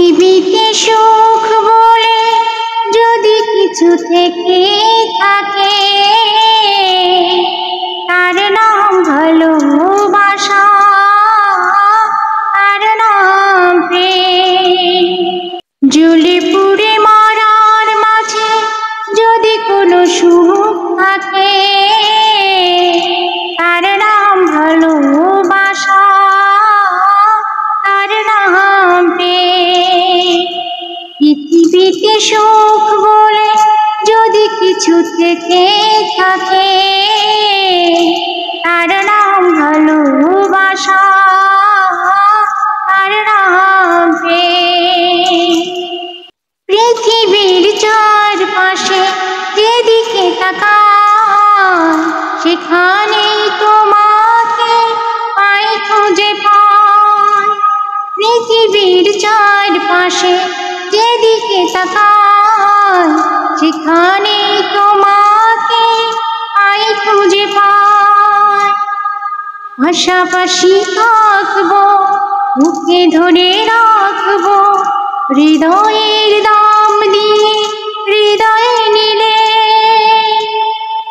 পৃথিবীতে সুখ বলে যদি কিছু থেকে থাকে, তার নাম ভালোবাসা, তার নাম প্রেম। জ্বলে পুড়ে মরার মাঝে যদি কোনো সুখ থাকে, তার নাম ভালোবাসা, তার নাম প্রেম। পৃথিবীতে সুখ বলে যদি কিছু থেকে থাকে, তার নাম ভালোবাসা, তার নাম প্রেম। পৃথিবীর চারপাশে যেদিকে তাকাই, সেখানেই তোমাকে পাই, খুঁজে পাই। পৃথিবীর চারপাশে যেদিকে তাকাই, সেখানেই তোমাকে পাই, খুঁজে পাই। পাশাপাশি থাকবো, বুকে ধরে রাখবো, হৃদয়ের দাম দিয়ে হৃদয়ে নিলে,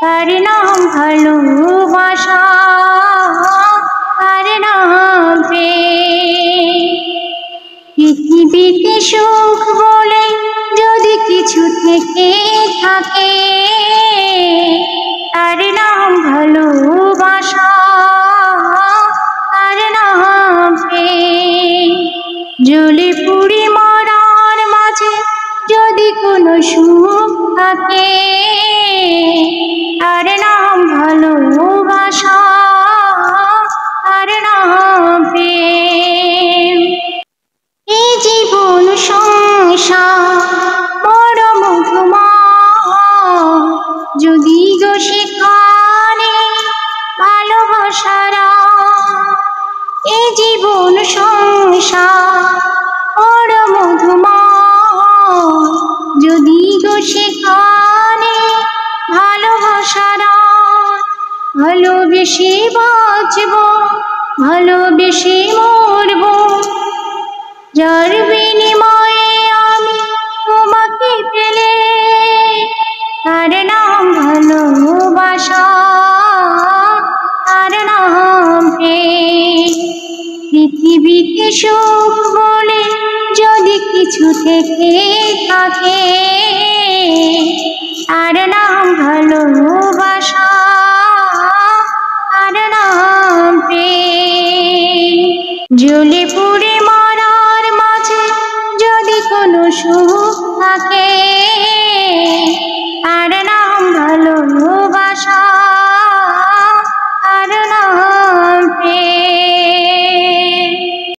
তার নাম ভালোবাসা, তার নাম প্রেম। পৃথিবীতে সুখ বলে যদি কিছু থেকে থাকে, তার নাম ভালোবাসা, তার নাম প্রেম। জ্বলে পুড়ে মরার মাঝে যদি কোনো সুখ থাকে, তার নাম ভালোবাসা, তার নাম প্রেম। এই জীবন সংসার বড় মধুময়, যদি গো সেখানে ভালোবাসার, এই জীবন সংসার বড় মধুময়, যদি গো সেখানে ভালোবাসার। ভালোবেসে বাঁচবো, ভালোবেসে মরবো, যার বিনিময়ে আমি তোমাকে পেলে, তার নাম ভালোবাসা, তার নাম প্রেম। পৃথিবীতে সুখ বলে যদি কিছু থেকে থাকে, তার নাম ভালোবাসা, তার নাম প্রেম। জ্বলে পুড়ে মরার মাঝে যদি কোনো সুখ থাকে,